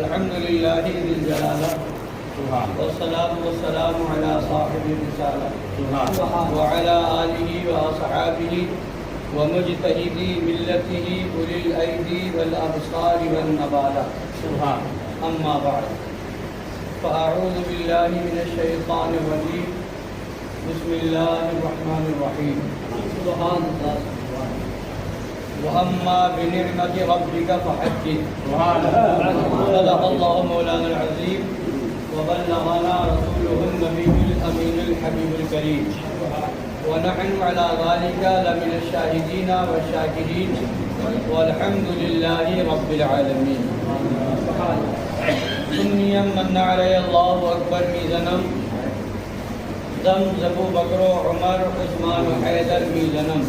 الحمد لله ذي الجلالة والصلاة والسلام على صاحب الرسالة وعلى آله وأصحابه ومجتهدي ملته أولي الأيدي والأبصار والنبالة أما بعد فأعوذ بالله من الشيطان الرجيم بسم الله الرحمن الرحيم سبحان الله وأما بنعمة ربك فحدث صدق الله مولانا العظيم وبلغنا رسوله النبي الأمين الحبيب الكريم ونحن على ذلك لمن الشاهدين والشاكرين والحمد لله رب العالمين. سنیم من علی اللہ اکبر می زنم زم زبو بکر عمر عثمان حیدر می زنم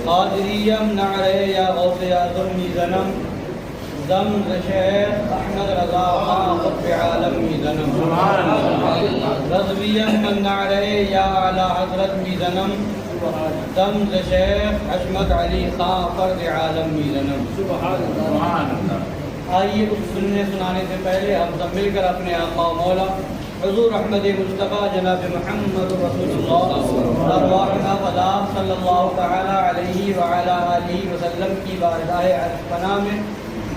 قادریم نعرے یا غوث اعظم می زنم زم شیخ احمد رضا خان قطب عالم می زنم رضویم من نعرے یا اعلی حضرت می زنم زم شیخ حشمت علی خان فرد عالم می زنم. آئیے کچھ سننے سنانے سے پہلے ہم سب مل کر اپنے آقا و مولا حضور احمد مصطفیٰ جناب محمد رسول اللہ ارواحنا فدا صلی اللہ تعالی علیہ وعلی آلہ وسلم کی بارگاہ عرش پناہ میں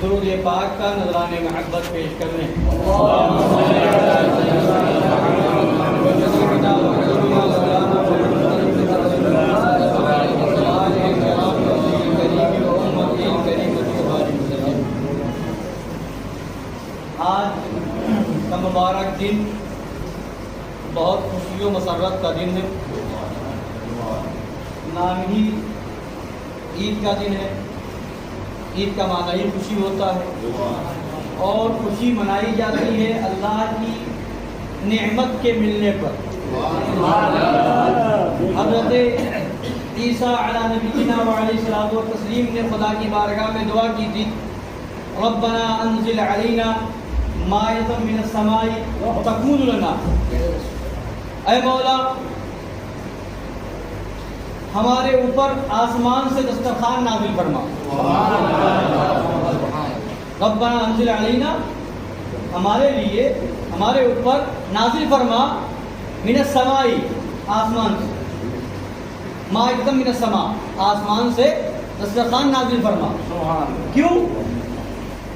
درود پاک کا نذران محبت پیش کرنے. آج کا مبارک دن بہت خوشی و مسرت کا دن ہے. نام ہی عید کا دن ہے. عید کا معنی ہی خوشی ہوتا ہے اور خوشی منائی جاتی ہے اللہ کی نعمت کے ملنے پر. حضرت عیسیٰ علی نبینا وعلیہ الصلوۃ والتسلیم نے خدا کی بارگاہ میں دعا کی تھی ربنا انزل علینا مائدۃ من السماء تکون لنا. اے مولا ہمارے اوپر آسمان سے دسترخوان نازل فرما. ربنا انزل علینا ہمارے لیے ہمارے اوپر نازل فرما من السماء آسمان سے مائدۃ من السماء آسمان سے دسترخوان نازل فرما. کیوں؟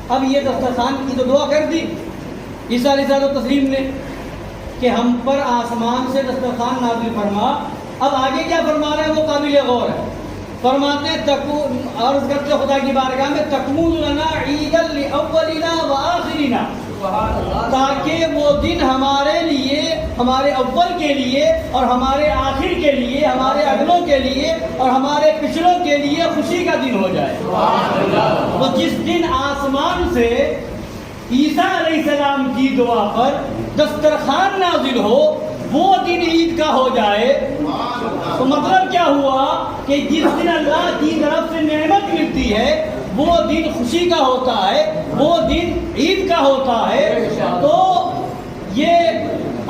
اب یہ دسترخوان کی تو دعا کر دی عیسیٰ علیہ السلام نے کہ ہم پر آسمان سے دسترخوان نازل فرما. اب آگے کیا فرما رہے ہیں وہ قابل غور ہے. فرماتے ہیں عرض کرتے خدا کی بارگاہ میں تکمون لنا عید الاولنا وآخرنا، تاکہ وہ دن ہمارے لیے ہمارے اول کے لیے اور ہمارے آخر کے لیے ہمارے اگلوں کے لیے اور ہمارے پچھلوں کے لیے خوشی کا دن ہو جائے. تو جس دن آسمان سے عیسیٰ علیہ السلام کی دعا پر دسترخوان نازل ہو وہ دن عید کا ہو جائے تو مطلب کیا ہوا کہ جس دن اللہ کی طرف سے نعمت ملتی ہے وہ دن خوشی کا ہوتا ہے، وہ دن عید کا ہوتا ہے. تو یہ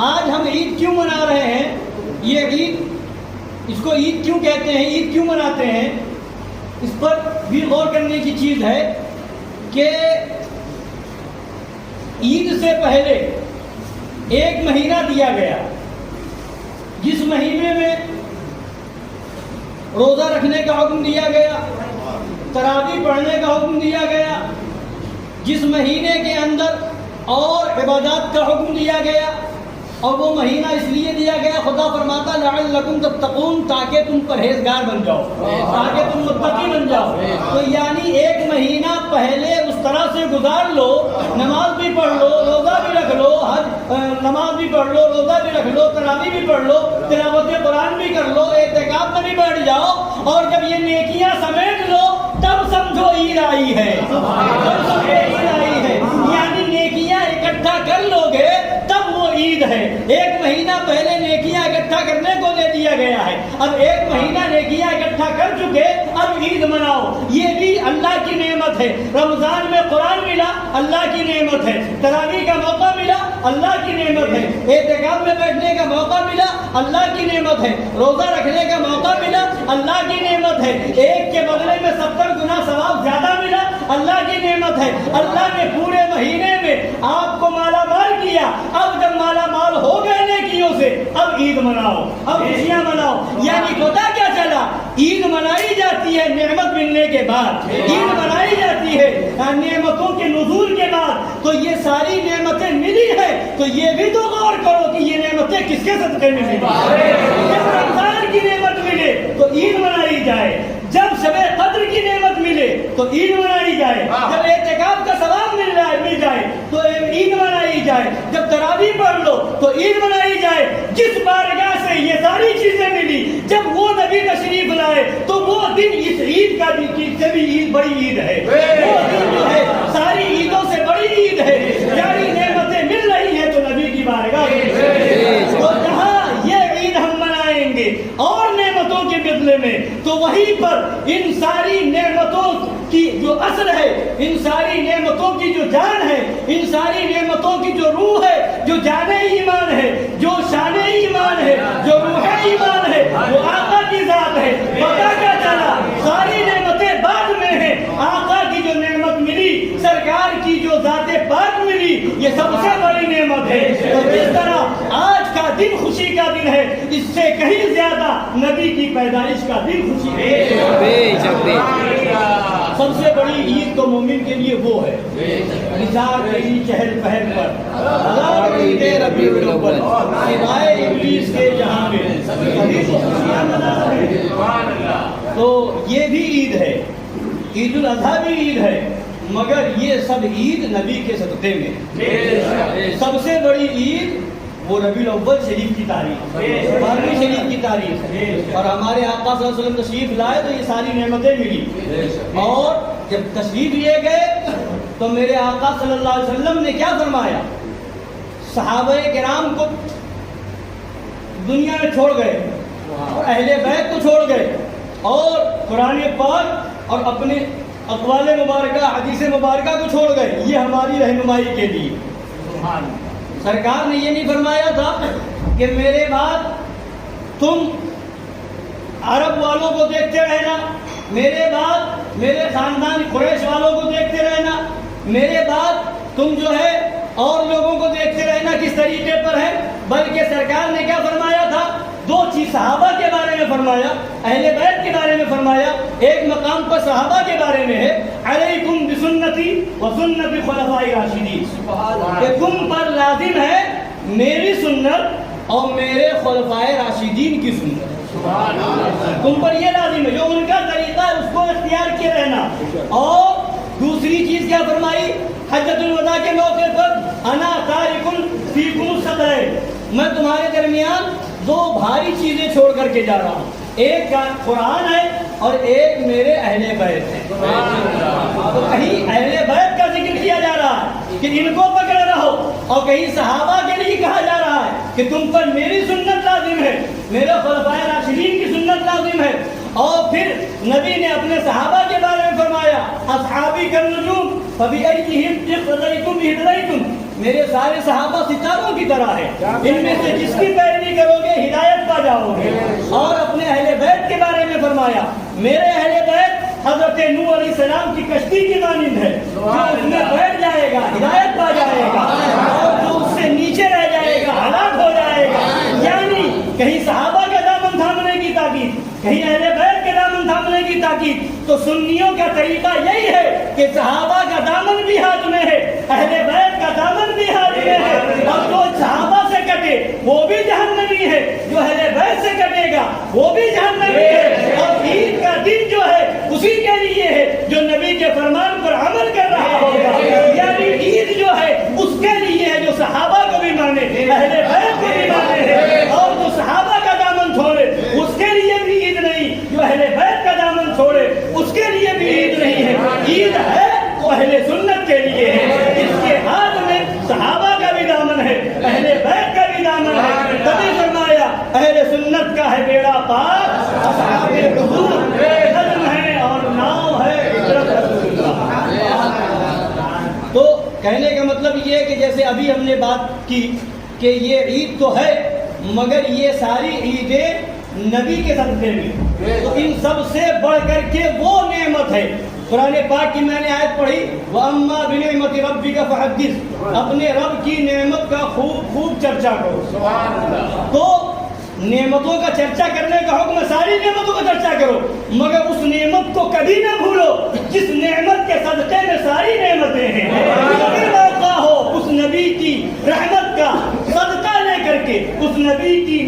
آج ہم عید کیوں منا رہے ہیں؟ یہ عید اس کو عید کیوں کہتے ہیں، عید کیوں مناتے ہیں؟ اس پر بھی غور کرنے کی چیز ہے کہ عید سے پہلے ایک مہینہ دیا گیا جس مہینے میں روزہ رکھنے کا حکم دیا گیا، تراویح پڑھنے کا حکم دیا گیا، جس مہینے کے اندر اور عبادات کا حکم دیا گیا. اور وہ مہینہ اس لیے دیا گیا خدا فرماتا لعلکم تتقون، تاکہ تم پرہیزگار بن جاؤ، تاکہ تم متقی بن جاؤ. تو یعنی ایک مہینہ پہلے اس طرح سے گزار لو، نماز بھی پڑھ لو، روزہ بھی رکھ لو، نماز بھی پڑھ لو، روزہ بھی رکھ لو، تراویح بھی پڑھ لو، تلاوت قرآن بھی کر لو، اعتکاف میں بھی بیٹھ جاؤ اور جب یہ نیکیاں سمیٹ لو تب سمجھو عید آئی ہے. عید آئی ہے یعنی نیکیاں اکٹھا کر لو گے تب وہ عید ہے. ایک مہینہ پہلے نیکیاں اکٹھا کرنے کو دے دیا گیا ہے. اب ایک مہینہ نیکیاں اکٹھا کر چکے اب عید مناؤ. یہ بھی اللہ کی نعمت ہے. رمضان میں قرآن ملا اللہ کی نعمت ہے. تراویح کا موقع ملا اللہ کی نعمت ہے. اعتکاف میں بیٹھنے کا موقع ملا اللہ کی نعمت ہے. روزہ رکھنے کا موقع ملا اللہ کی نعمت ہے. ایک کے بدلے میں 70 گنا ثواب زیادہ ملا اللہ کی نعمت ہے. اللہ نے پورے مہینے میں آپ کو مالا مال کیا. اب جب مالا مال ہو گئے نیکیوں سے, اب عید مناؤ, اب خوشیاں مناؤ. یعنی پتہ کیا چلا, عید منائی جاتی ہے نعمت ملنے کے بعد, عید منائی جاتی ہے نعمتوں کے نزول کے بعد. تو یہ ساری نعمتیں ملی ہیں تو یہ بھی تو غور کرو کہ یہ نعمتیں کس کے صدقے میں ملی. جب رمضان کی نعمت ملے تو عید منائی جائے, جب شب قدر کی نعمت ملے تو عید منائی جائے, جب اعتکاف کا ثواب مل جائے تو عید منائی جائے, جب تراویح پڑھ لو تو عید منائی جائے. جس بارگاہ سے یہ ساری چیزیں ملی, جب وہ نبی تشریف لائے تو وہ دن اس عید کا سے بھی عید بڑی عید ہے. وہ دن جو ہے ساری عیدوں سے بڑی عید ہے. ساری نعمتیں مل رہی ہیں تو نبی کی بارگاہ تو جہاں یہ عید ہم منائیں گے اور نعمتوں کے بدلے میں, تو وہیں پر ان ساری نعمتوں کی جو اصل ہے, ان ساری نعمتوں کی جو جان ہے, ان ساری نعمتوں کی جو روح ہے, جو جان ایمان ہے, جو شان ایمان ہے, جو روح ایمان ہے, وہ آقا کی ذات ہے. پتہ کیا چلا, ساری نعمتیں بعد میں ہیں, آقا کی جو نعمت ملی, سرکار کی جو ذات پاک ملی, یہ سب سے بڑی نعمت ہے. تو جس طرح آج کا دن خوشی کا دن ہے, اس سے کہیں زیادہ نبی کی پیدائش کا دن خوشی ہے. سب سے بڑی عید تو مومن کے لیے وہ ہے, نثار رہی چہل پہل پر ہزار عید ربیع الاول, سوائے ابلیس کے جہاں میں سبھی کو خوشیاں منا رہے ہیں. تو یہ بھی عید ہے, عید الاضحیٰ بھی عید ہے, مگر یہ سب عید نبی کے صدقے میں. سب سے بڑی عید وہ ربیع الاول شریف کی تاریخ, 12ویں شریف کی تاریخ ہے, اور ہمارے آقا صلی اللہ علیہ وسلم تشریف لائے تو یہ ساری نعمتیں ملی. اور جب تشریف لیے گئے تو میرے آقا صلی اللہ علیہ وسلم نے کیا فرمایا, صحابہ کرام کو دنیا میں چھوڑ گئے اور اہل بیت کو چھوڑ گئے, اور قرآن پاک اور اپنے اقوال مبارکہ حدیث مبارکہ کو چھوڑ گئے. یہ ہماری رہنمائی کے لیے. سرکار نے یہ نہیں فرمایا تھا کہ میرے بعد تم عرب والوں کو دیکھتے رہنا, میرے بعد میرے خاندان قریش والوں کو دیکھتے رہنا, میرے بعد تم جو ہے اور لوگوں کو دیکھتے رہنا کس طریقے پر ہے. بلکہ سرکار نے کیا فرمایا تھا, دو چیز صحابہ کے بارے میں فرمایا, اہل بیت کے بارے میں فرمایا. ایک مقام پر صحابہ کے بارے میں ہے, علیکم بسنتی و سنت خلفاء راشدین, کہ تم پر لازم ہے میری سنت اور میرے خلفاء راشدین کی سنت. تم پر یہ لازم ہے, جو ان کا طریقہ ہے اس کو اختیار کیے رہنا. اور دوسری چیز کیا فرمائی, حجۃ الوداع کے موقع پر انا تارک فیکم الثقلین, میں تمہارے درمیان دو بھاری چیزیں چھوڑ کر کے جا رہا ہوں, ایک قرآن ہے اور ایک میرے اہل بیت ہے. تو کہیں اہل بیت کا ذکر کیا جا رہا ہے کہ ان کو پکڑے رہو, اور کہیں صحابہ کے لیے کہا جا رہا ہے کہ تم پر میری سنت لازم ہے, میرے خلفاء راشدین کی سنت لازم ہے. اور پھر نبی نے اپنے صحابہ کے بارے میں فرمایا, اصحابی کالنجوم فبأیہم اقتدیتم اہتدیتم, میرے سارے صحابہ ستاروں کی طرح ہے, ان میں سے جس کی پیروی کرو گے ہدایت پا جاؤ گے. اور اپنے اہل بیت کے بارے میں فرمایا, میرے اہل بیت حضرت نوح علیہ السلام کی کشتی کی مانند ہے, جو اس میں بیٹھ جائے گا ہدایت پا جائے گا, اور جو اس سے نیچے رہ جائے گا ہلاک ہو جائے گا. یعنی کہیں صحابہ کا دامن تھامنے کی تاکید, کہیں اہل بیت کے دامن تھامنے کی تاکید. تو سنیوں کا طریقہ یہی ہے کہ صحابہ کا دامن بھی ہاتھ میں ہے, اہل بیت کا دامن بھی ہاتھ میں ہے, اور جو صحابہ سے کٹے وہ بھی جہنمی ہے, جو اہل بیت سے کٹے گا وہ بھی جہنمی ہے. اور عید کا دن جو ہے اسی کے لیے ہے جو نبی کے فرمان پر عمل کر رہا ہوگا. یعنی عید جو ہے اس کے لیے ہے جو صحابہ کو بھی مانے, اہل بیت کو بھی مانے ہے, اور جو صحابہ کا دامن چھوڑے اس کے لیے بھی عید نہیں, جو اہل بیت کا دامن چھوڑے اس کے لیے بھی عید نہیں ہے. عید ہے وہ اہل سنت کے لیے ہے, جس کے ہاتھ میں صحابہ کا بھی دامن ہے, اہل بیت کا بھی دامن ہے. تبھی فرمایا اہل سنت کا ہے بیڑا پاک, اصحاب حضور قدم ہے اور ناؤ ہے رسول اللہ. تو کہنے کا مطلب یہ ہے کہ جیسے ابھی ہم نے بات کی کہ یہ عید تو ہے مگر یہ ساری عیدیں نبی کے صدقے میں, تو ان سب سے بڑھ کر کے وہ نعمت ہے قرآن پاک کی میں نے آیت پڑھی وَأَمَّا بِنِعْمَةِ رَبِّكَ فَحَدِّثْ، اپنے رب کی نعمت کا خوب خوب چرچا کرو. سبحان اللہ. تو نعمتوں کا چرچا کرنے کا حکم ہے، ساری نعمتوں کا چرچا کرو، مگر اس نعمت کو کبھی نہ بھولو جس نعمت کے صدقے میں ساری نعمتیں ہیں. اگر موقع ہو اس نبی کی رحمت کا صدقہ لے کر کے اس نبی کی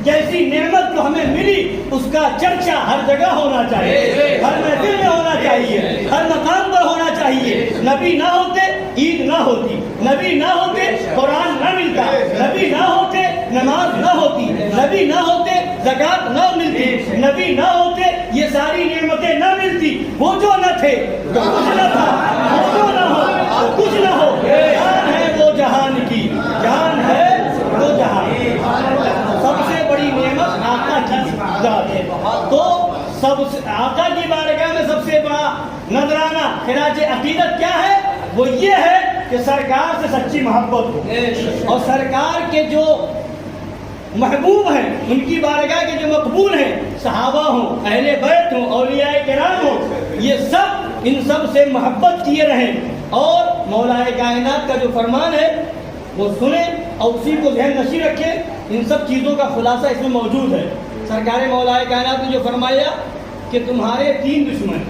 جیسی نعمت کو ہمیں ملی اس کا چرچا ہر جگہ ہونا چاہیے، ہر محفل میں ہونا چاہیے، ہر مقام پر ہونا چاہیے. نبی نہ ہوتے عید نہ ہوتی، نبی نہ ہوتے قرآن نہ ملتا، نبی نہ ہوتے نماز نہ ہوتی، نبی نہ ہوتے زکات نہ ملتی، نبی نہ ہوتے یہ ساری نعمتیں نہ ملتی. وہ جو نہ تھے تو کچھ نہ تھا، وہ جو نہ ہو تو کچھ نہ ہو. جان ہے وہ جہان کی، جان ہے وہ جہان. سب سے بڑی نعمت آقا کی ذات ہے. تو سب سے آقا کی بارگاہ میں سب سے بڑا نذرانہ خراج عقیدت کیا ہے؟ وہ یہ ہے کہ سرکار سے سچی محبت ہو، اور سرکار کے جو محبوب ہیں ان کی بارگاہ کے جو مقبول ہیں، صحابہ ہوں، اہل بیت ہوں، اولیاء کرام ہوں، یہ سب ان سب سے محبت کیے رہیں اور مولا کائنات کا جو فرمان ہے وہ سنیں اور اسی کو ذہن نشین رکھیں. ان سب چیزوں کا خلاصہ اس میں موجود ہے. سرکار مولا کائنات نے جو فرمایا کہ تمہارے تین دشمن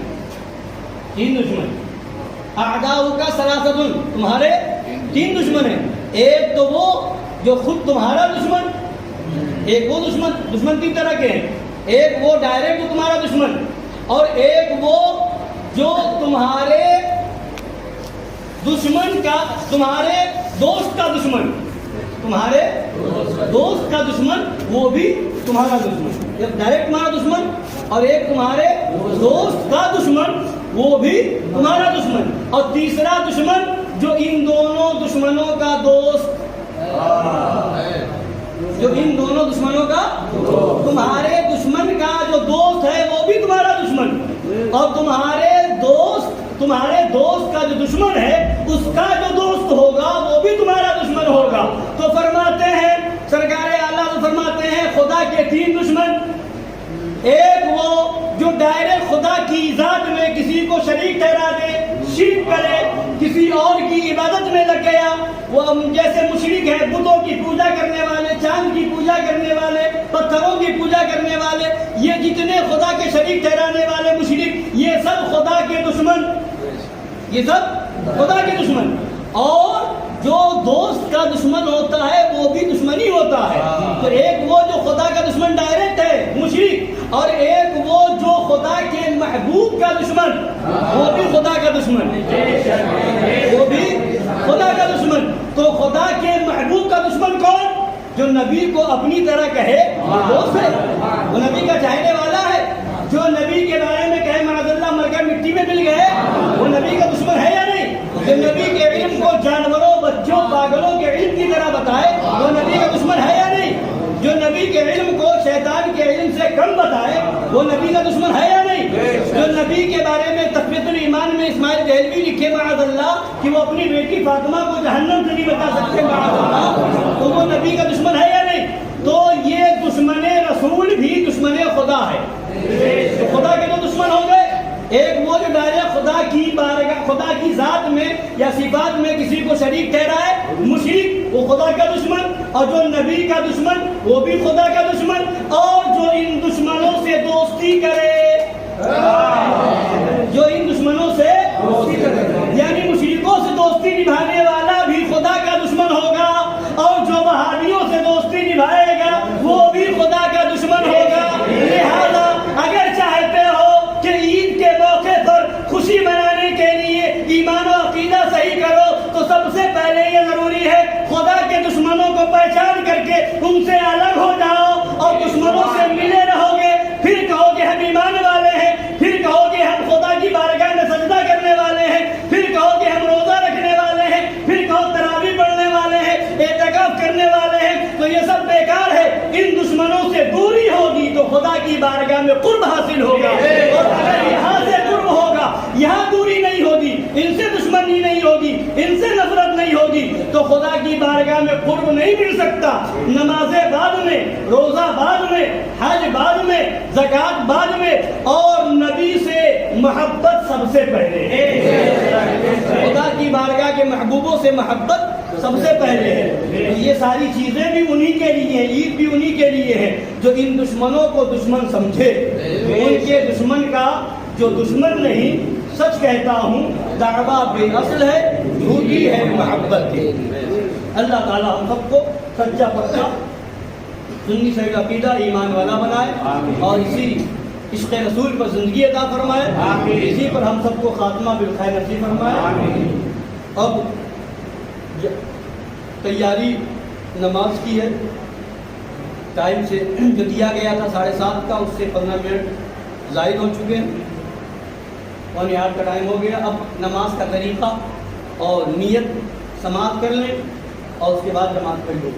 اعداؤ کا سلاستن، تمہارے تین دشمن ہیں. ایک تو وہ جو خود تمہارا دشمن، ایک وہ دشمن تین طرح کے ہیں. ایک وہ ڈائریکٹ تمہارا دشمن، اور ایک وہ جو تمہارے دشمن کا، تمہارے دوست کا دشمن، تمہارے دوست کا دشمن وہ بھی تمہارا دشمن. ایک ڈائریکٹ تمہارا دشمن اور ایک تمہارے دوست کا دشمن وہ بھی تمہارا دشمن. اور تیسرا دشمن جو ان دونوں دشمنوں کا دوست، جو ان دونوں دشمنوں کا، تمہارے دشمن کا جو دوست ہے وہ بھی تمہارا دشمن، اور تمہارے دوست کا جو دشمن ہے اس کا جو دوست ہوگا وہ بھی تمہارا دشمن ہوگا. تو فرماتے ہیں سرکار اعلیٰ فرماتے ہیں خدا کے تین دشمن. ایک وہ جو دائرے خدا کی ذات میں کسی کو شریک ٹھہرا دے، شرک کرے، کسی اور کی عبادت میں لگ گیا، وہ جیسے مشرک ہے، بتوں کی پوجا کرنے والے، چاند کی پوجا کرنے والے، پتھروں کی پوجا کرنے والے، یہ جتنے خدا کے شریک ٹھہرانے والے مشرک، یہ سب خدا کے دشمن، یہ سب خدا کے دشمن. اور جو دوست کا دشمن ہوتا ہے وہ بھی دشمنی ہوتا ہے. تو ایک وہ جو خدا کا دشمن ڈائریکٹ ہے مشرک، اور ایک وہ جو خدا کے محبوب کا دشمن وہ بھی خدا کا دشمن، وہ بھی خدا کا دشمن. تو خدا کے محبوب کا دشمن کون؟ جو نبی کو اپنی طرح کہے دوست ہے، وہ نبی کا چاہنے والا ہے. جو نبی کے بارے میں کہے معاذ اللہ مر کر مٹی میں مل گئے، وہ نبی کا دشمن ہے یا نہیں؟ جو نبی کے علم کو جانوروں، بچوں، پاگلوں کے علم کی طرح بتائے، وہ نبی کا دشمن ہے یا نہیں؟ جو نبی کے علم کو شیطان کے علم سے کم بتائے، وہ نبی کا دشمن ہے یا نہیں؟ جو نبی کے بارے میں تقویۃ الایمان میں اسماعیل دہلوی لکھے معاذ اللہ کہ وہ اپنی بیٹی فاطمہ کو جہنم سے نہیں بتا سکتے معاذ اللہ، تو وہ نبی کا دشمن ہے یا نہیں؟ تو یہ دشمن رسول بھی دشمن خدا ہے. تو خدا کے دو دشمن ہوں گے، ایک وہ جو ڈائریکٹ خدا کی بارگاہ، خدا کی ذات میں یا صفات میں کسی کو شریک ٹھہرائے، مشرک، وہ خدا کا دشمن. اور جو نبی کا دشمن وہ بھی خدا کا دشمن. اور جو ان دشمنوں سے دوستی کرے، جو ان دشمنوں سے دوستی کرے یعنی مشرکوں سے دوستی نبھانے والا بھی خدا کا دشمن ہوگا، اور جو وہابیوں سے دوستی نبھائے گا وہ بھی خدا کا دشمن ہوگا. لہذا اگر چاہتے ہو کہ عید کے موقع پر خوشی منانے کے لیے ایمان و عقیدہ صحیح کرو تو سب سے پہلے یہ ضروری ہے خدا کے دشمنوں کو پہچان کر کے ان سے الگ ہو جاؤ، اور دشمنوں سے ملے رہو گے. پھر کہو کہ ہم ایمان والے ہیں، پھر کہو کہ ہم خدا کی بارگاہ میں سجدہ کرنے والے ہیں، پھر کہو کہ ہم روزہ رکھنے والے ہیں، پھر کہو تراویح پڑھنے والے ہیں، اعتکاف کرنے والے ہیں. تو یہ سب بیکار ہے. ان دشمنوں سے دوری ہوگی تو خدا کی بارگاہ میں قرب حاصل ہوگا. اور اگر یہاں سے قرب ہوگا، یہاں دوری نہیں ہوگی، ان سے دشمنی نہیں ہوگی، ان سے نفرت نہیں ہوگی، تو خدا کی بارگاہ میں قرب نہیں مل سکتا. نمازیں بعد میں، روزہ بعد میں، حج بعد میں، زکات بعد میں، اور نبی سے محبت سب سے پہلے ہے، خدا کی بارگاہ کے محبوبوں سے محبت سب سے پہلے ہے۔ یہ ساری چیزیں بھی انہی کے لیے ہیں، عید بھی انہی کے لیے ہے جو ان دشمنوں کو دشمن سمجھے، ان کے دشمن کا جو دشمن نہیں، سچ کہتا ہوں دعویٰ بے اصل ہے، جھوٹی ہے محبت کی۔ اللہ تعالیٰ ہم سب کو سچا پکا سنی صحیح عقیدہ ایمان والا بنائے اور اسی عشق رسول پر زندگی عطا فرمائے، اسی پر ہم سب کو خاتمہ بالخیر نصیب فرمائے۔ اب تیاری نماز کی ہے، ٹائم سے جو دیا گیا تھا 7:30 کا، اس سے 15 منٹ زائد ہو چکے ہیں، 7:45 کا ٹائم ہو گیا۔ اب نماز کا طریقہ اور نیت سماعت کر لیں اور اس کے بعد نماز پڑھ لیں۔